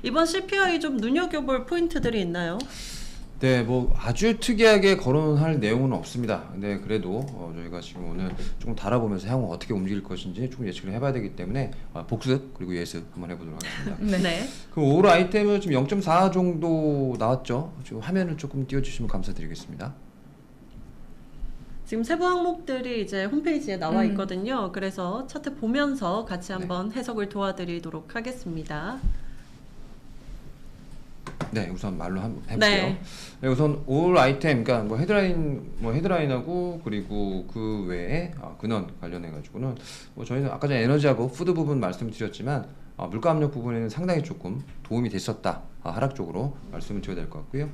이번 CPI 좀 눈여겨볼 포인트들이 있나요? 네, 뭐 아주 특이하게 거론할 내용은 없습니다. 근데 그래도 저희가 지금 오늘 조금 달아보면서 향후 어떻게 움직일 것인지 조금 예측을 해봐야 되기 때문에 복습 그리고 예습 한번 해보도록 하겠습니다. 네. 그 올 아이템은 지금 0.4 정도 나왔죠. 지금 화면을 조금 띄워주시면 감사드리겠습니다. 지금 세부 항목들이 이제 홈페이지에 나와 있거든요. 그래서 차트 보면서 같이 한번 해석을 도와드리도록 하겠습니다. 네, 우선 말로 한번 해볼게요. 네. 네, 우선 올 아이템, 그러니까 뭐 헤드라인하고 그리고 그 외에 근원 관련해 가지고는 뭐 저희는 아까 전에 에너지하고 푸드 부분 말씀드렸지만 물가 압력 부분에는 상당히 조금 도움이 됐었다. 하락 쪽으로 말씀을 드려야 될 것 같고요.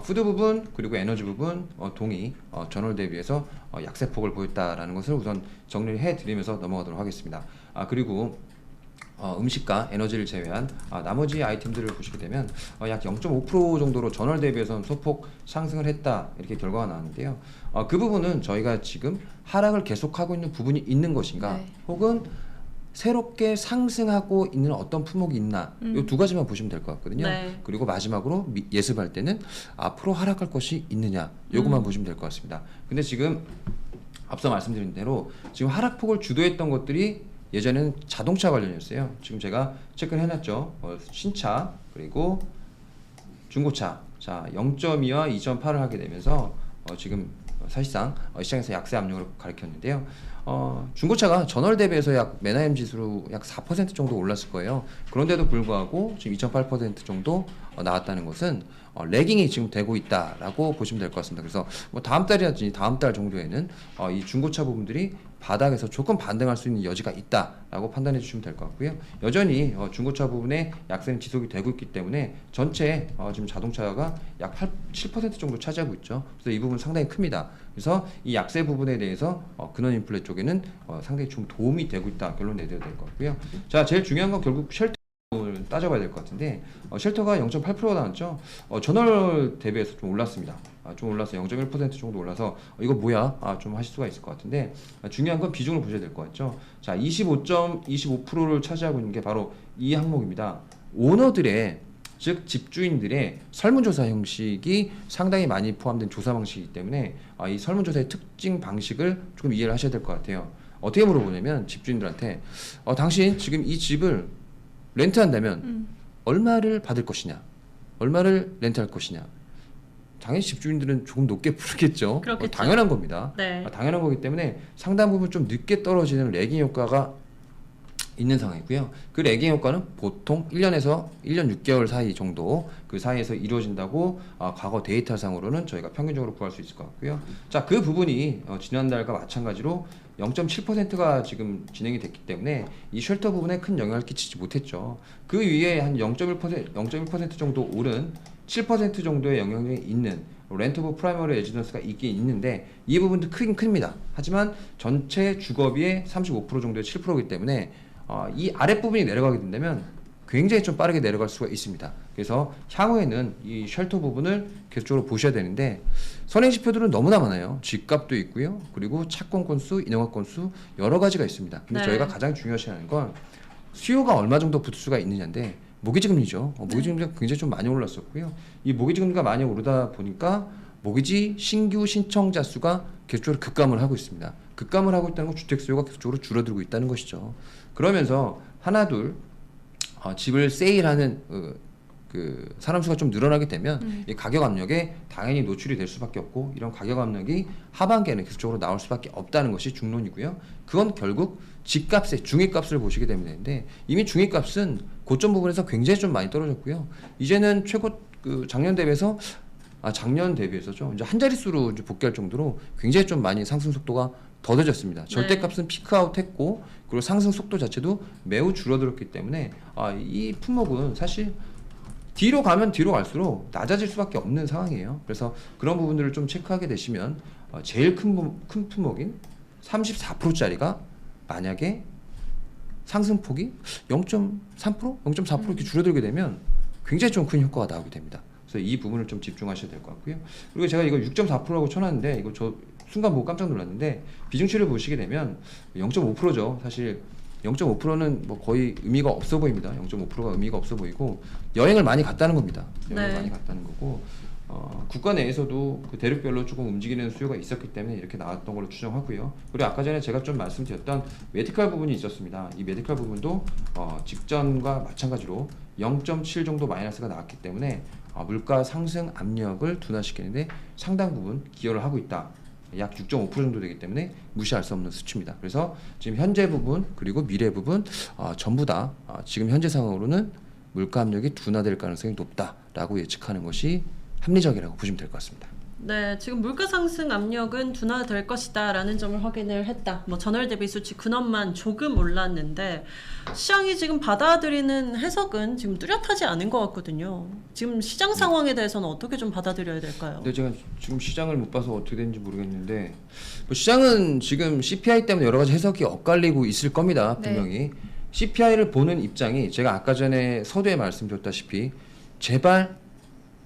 푸드 부분 그리고 에너지 부분 동의 전월 대비해서 약세폭을 보였다라는 것을 우선 정리를 해드리면서 넘어가도록 하겠습니다. 그리고 음식과 에너지를 제외한 나머지 아이템들을 보시게 되면 약 0.5% 정도로 전월 대비해서는 소폭 상승을 했다 이렇게 결과가 나왔는데요. 그 부분은 저희가 지금 하락을 계속하고 있는 부분이 있는 것인가 네. 혹은 새롭게 상승하고 있는 어떤 품목이 있나 이 두 가지만 보시면 될 것 같거든요. 네. 그리고 마지막으로 예습할 때는 앞으로 하락할 것이 있느냐 요것만 보시면 될 것 같습니다. 근데 지금 앞서 말씀드린 대로 지금 하락폭을 주도했던 것들이 예전에는 자동차 관련이었어요. 지금 제가 체크를 해놨죠. 신차 그리고 중고차 자 0.2와 2.8을 하게 되면서 지금 사실상 시장에서 약세 압력을 가리켰는데요. 중고차가 전월 대비해서 약 맨하임 지수로 약 4% 정도 올랐을 거예요. 그런데도 불구하고 지금 2.8% 정도 나왔다는 것은 레깅이 지금 되고 있다라고 보시면 될 것 같습니다. 그래서 뭐 다음 달이라든지 다음 달 정도에는 이 중고차 부분들이 바닥에서 조금 반등할 수 있는 여지가 있다라고 판단해 주시면 될 것 같고요. 여전히 중고차 부분에 약세는 지속이 되고 있기 때문에 전체 지금 자동차가 약 7% 정도 차지하고 있죠. 그래서 이 부분 상당히 큽니다. 그래서 이 약세 부분에 대해서 근원 인플레 쪽에는 상당히 좀 도움이 되고 있다 결론 내려야 될 것 같고요. 자, 제일 중요한 건 결국 쉘터 따져봐야 될 것 같은데 쉘터가 0.8%가 나왔죠. 전월 대비해서 좀 올랐습니다. 좀 올라서 0.1% 정도 올라서 이거 뭐야? 좀 하실 수가 있을 것 같은데 중요한 건 비중을 보셔야 될 것 같죠. 자, 25.25%를 차지하고 있는 게 바로 이 항목입니다. 오너들의 즉 집주인들의 설문조사 형식이 상당히 많이 포함된 조사 방식이기 때문에 이 설문조사의 특징 방식을 조금 이해를 하셔야 될 것 같아요. 어떻게 물어보냐면 집주인들한테 당신 지금 이 집을 렌트한다면 얼마를 받을 것이냐, 얼마를 렌트할 것이냐. 당연히 집주인들은 조금 높게 부르겠죠. 그렇겠죠. 당연한 겁니다. 네. 당연한 거기 때문에 상당 부분 좀 늦게 떨어지는 레깅 효과가 있는 상황이고요. 그 레깅 효과는 보통 1년에서 1년 6개월 사이 정도 그 사이에서 이루어진다고 과거 데이터상으로는 저희가 평균적으로 구할 수 있을 것 같고요. 자, 그 부분이 지난달과 마찬가지로 0.7%가 지금 진행이 됐기 때문에 이 쉘터 부분에 큰 영향을 끼치지 못했죠. 그 위에 한 0.1% 정도 오른 7% 정도의 영향력이 있는 렌트 오브 프라이머리 레지던스가 있긴 있는데 이 부분도 크긴 큽니다. 하지만 전체 주거비의 35% 정도의 7%이기 때문에 이 아랫부분이 내려가게 된다면 굉장히 좀 빠르게 내려갈 수가 있습니다. 그래서 향후에는 이 쉘터 부분을 계속적으로 보셔야 되는데 선행지표들은 너무나 많아요. 집값도 있고요. 그리고 착공 건수, 인허가 건수 여러 가지가 있습니다. 근데 네. 저희가 가장 중요시하는 건 수요가 얼마 정도 붙을 수가 있느냐인데 모기지금리죠. 모기지금리가 굉장히 좀 많이 올랐었고요. 이 모기지금리가 많이 오르다 보니까 모기지 신규 신청자 수가 계속적으로 급감을 하고 있습니다. 급감을 하고 있다는 건 주택 수요가 계속적으로 줄어들고 있다는 것이죠. 그러면서 하나둘 집을 세일하는 그 사람 수가 좀 늘어나게 되면 이 가격 압력에 당연히 노출이 될 수밖에 없고 이런 가격 압력이 하반기에는 계속적으로 나올 수밖에 없다는 것이 중론이고요. 그건 결국 집값의 중위값을 보시게 되면 되는데 이미 중위값은 고점 부분에서 굉장히 좀 많이 떨어졌고요. 이제는 최고 작년 대비해서 작년 대비해서죠. 이제 한 자릿수로 이제 복귀할 정도로 굉장히 좀 많이 상승 속도가 더뎌졌습니다. 절대값은 피크아웃했고 그리고 상승 속도 자체도 매우 줄어들었기 때문에 이 품목은 사실 뒤로 가면 뒤로 갈수록 낮아질 수밖에 없는 상황이에요. 그래서 그런 부분들을 좀 체크하게 되시면 제일 큰 품목인 34%짜리가 만약에 상승폭이 0.3%, 0.4% 이렇게 줄어들게 되면 굉장히 좀 큰 효과가 나오게 됩니다. 그래서 이 부분을 좀 집중하셔야 될 것 같고요. 그리고 제가 이거 6.4%라고 쳐놨는데 이거 저 순간 보고 깜짝 놀랐는데 비중치를 보시게 되면 0.5%죠. 사실 0.5%는 뭐 거의 의미가 없어 보입니다. 0.5%가 의미가 없어 보이고 여행을 많이 갔다는 겁니다. 여행을 네. 많이 갔다는 거고 국가 내에서도 그 대륙별로 조금 움직이는 수요가 있었기 때문에 이렇게 나왔던 걸로 추정하고요. 그리고 아까 전에 제가 좀 말씀드렸던 메디컬 부분이 있었습니다. 이 메디컬 부분도 직전과 마찬가지로 0.7 정도 마이너스가 나왔기 때문에 물가 상승 압력을 둔화시키는데 상당 부분 기여를 하고 있다. 약 6.5% 정도 되기 때문에 무시할 수 없는 수치입니다. 그래서 지금 현재 부분 그리고 미래 부분 전부 다 지금 현재 상황으로는 물가 압력이 둔화될 가능성이 높다라고 예측하는 것이 합리적이라고 보시면 될 것 같습니다. 네, 지금 물가 상승 압력은 둔화될 것이다라는 점을 확인을 했다. 뭐 전월 대비 수치 근원만 조금 올랐는데 시장이 지금 받아들이는 해석은 지금 뚜렷하지 않은 것 같거든요. 지금 시장 상황에 대해서는 어떻게 좀 받아들여야 될까요? 근데 제가 지금 시장을 못 봐서 어떻게 되는지 모르겠는데 뭐 시장은 지금 CPI 때문에 여러 가지 해석이 엇갈리고 있을 겁니다. 분명히. CPI를 보는 입장이 제가 아까 전에 서두에 말씀드렸다시피 제발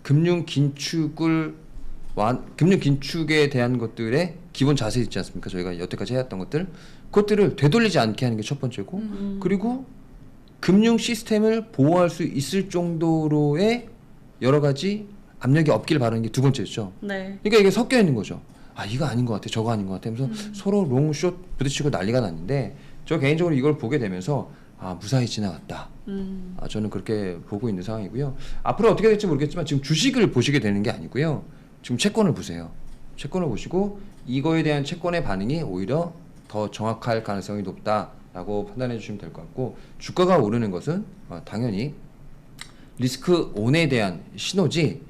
금융 긴축에 대한 것들의 기본 자세 있지 않습니까? 저희가 여태까지 해왔던 것들 그것들을 되돌리지 않게 하는 게 첫 번째고 그리고 금융 시스템을 보호할 수 있을 정도로의 여러 가지 압력이 없길 바라는 게 두 번째죠. 네. 그러니까 이게 섞여 있는 거죠. 이거 아닌 것 같아, 저거 아닌 것 같아 하면서 서로 롱숏 부딪히고 난리가 났는데 저 개인적으로 이걸 보게 되면서 무사히 지나갔다. 저는 그렇게 보고 있는 상황이고요. 앞으로 어떻게 될지 모르겠지만 지금 주식을 보시게 되는 게 아니고요. 지금 채권을 보세요. 채권을 보시고 이거에 대한 채권의 반응이 오히려 더 정확할 가능성이 높다라고 판단해 주시면 될 것 같고 주가가 오르는 것은 당연히 리스크 온에 대한 신호지.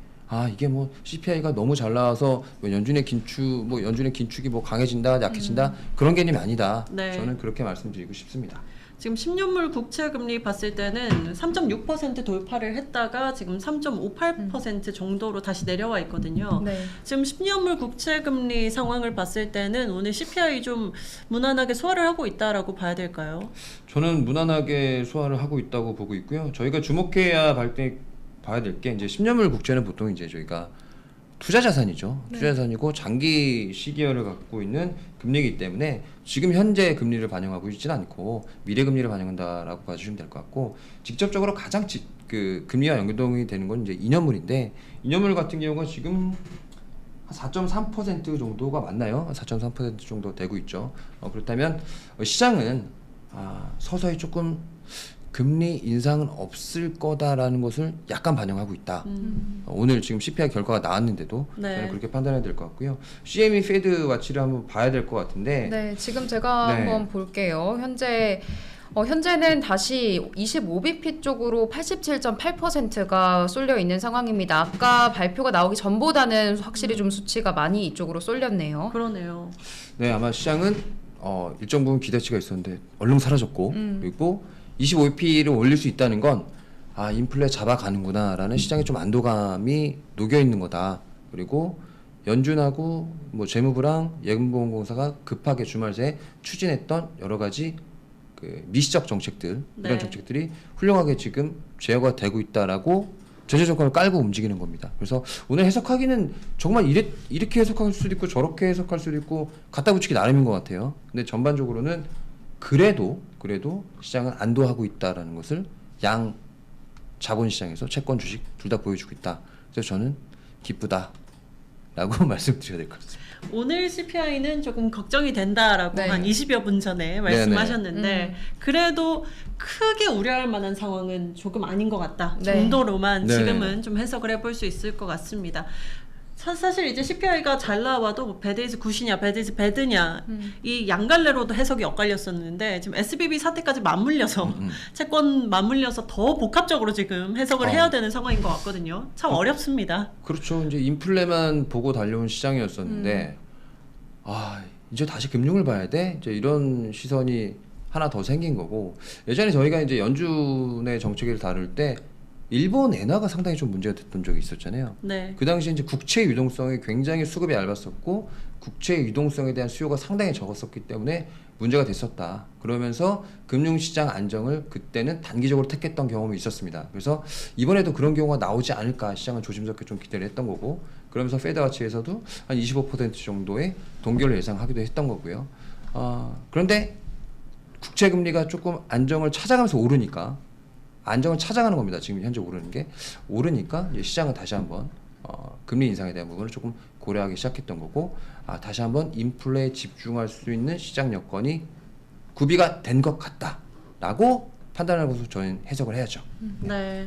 이게 뭐 CPI가 너무 잘 나와서 연준의 긴축이 뭐 강해진다, 약해진다 그런 개념이 아니다. 네. 저는 그렇게 말씀드리고 싶습니다. 지금 10년물 국채 금리 봤을 때는 3.6% 돌파를 했다가 지금 3.58% 정도로 다시 내려와 있거든요. 네. 지금 10년물 국채 금리 상황을 봤을 때는 오늘 CPI 좀 무난하게 소화를 하고 있다라고 봐야 될까요? 저는 무난하게 소화를 하고 있다고 보고 있고요. 저희가 주목해야 봐야 될 게 이제 10년물 국채는 보통 이제 저희가 투자 자산이죠. 투자 자산이고 장기 시기열을 갖고 있는 금리이기 때문에 지금 현재 금리를 반영하고 있지는 않고 미래 금리를 반영한다라고 봐주시면 될 것 같고 직접적으로 가장 그 금리와 연동이 되는 건 이제 2년물인데 2년물 같은 경우가 지금 한 4.3% 정도가 맞나요? 4.3% 정도 되고 있죠. 그렇다면 시장은 서서히 조금 금리 인상은 없을 거다라는 것을 약간 반영하고 있다. 오늘 지금 CPI 결과가 나왔는데도 네. 저는 그렇게 판단해야 될 것 같고요. CME 페드 와치를 한번 봐야 될 것 같은데 네, 지금 제가 네. 한번 볼게요. 현재는 다시 25bp 쪽으로 87.8%가 쏠려 있는 상황입니다. 아까 발표가 나오기 전보다는 확실히 좀 수치가 많이 이쪽으로 쏠렸네요. 그러네요. 네, 아마 시장은 일정 부분 기대치가 있었는데 얼른 사라졌고 그리고 25bp를 올릴 수 있다는 건 인플레 잡아가는구나라는 시장의 좀 안도감이 녹여 있는 거다. 그리고 연준하고 뭐 재무부랑 예금보험공사가 급하게 주말 새에 추진했던 여러 가지 그 미시적 정책들 네. 이런 정책들이 훌륭하게 지금 제어가 되고 있다라고 제재 조건을 깔고 움직이는 겁니다. 그래서 오늘 해석하기는 정말 이렇게 해석할 수도 있고 저렇게 해석할 수도 있고 갖다 붙이기 나름인 것 같아요. 근데 전반적으로는 그래도 시장은 안도하고 있다라는 것을 양 자본시장에서 채권, 주식 둘 다 보여주고 있다. 그래서 저는 기쁘다라고 말씀드려야 될 것 같습니다. 오늘 CPI는 조금 걱정이 된다라고 네. 한 20여 분 전에 말씀하셨는데 그래도 크게 우려할 만한 상황은 조금 아닌 것 같다 네. 정도로만 네. 지금은 좀 해석을 해볼 수 있을 것 같습니다. 사실 이제 CPI가 잘 나와도 뭐 배드이즈 굿이냐 배드이즈 배드냐 이 양갈래로도 해석이 엇갈렸었는데 지금 SBB 사태까지 맞물려서 채권 맞물려서 더 복합적으로 지금 해석을 해야 되는 상황인 것 같거든요. 참 어렵습니다. 그렇죠. 이제 인플레만 보고 달려온 시장이었었는데 이제 다시 금융을 봐야 돼. 이제 이런 시선이 하나 더 생긴 거고 예전에 저희가 이제 연준의 정책을 다룰 때 일본 엔화가 상당히 좀 문제가 됐던 적이 있었잖아요. 네. 그 당시에 이제 국채 유동성이 굉장히 수급이 얇았었고 국채 유동성에 대한 수요가 상당히 적었었기 때문에 문제가 됐었다. 그러면서 금융시장 안정을 그때는 단기적으로 택했던 경험이 있었습니다. 그래서 이번에도 그런 경우가 나오지 않을까 시장은 조심스럽게 좀 기대를 했던 거고 그러면서 페드와치에서도 한 25% 정도의 동결을 예상하기도 했던 거고요. 그런데 국채 금리가 조금 안정을 찾아가면서 오르니까 안정을 찾아가는 겁니다. 지금 현재 오르는 게 오르니까 이제 시장은 다시 한번 금리 인상에 대한 부분을 조금 고려하기 시작했던 거고 다시 한번 인플레에 집중할 수 있는 시장 여건이 구비가 된 것 같다라고 판단하고서 저는 해석을 해야죠. 네.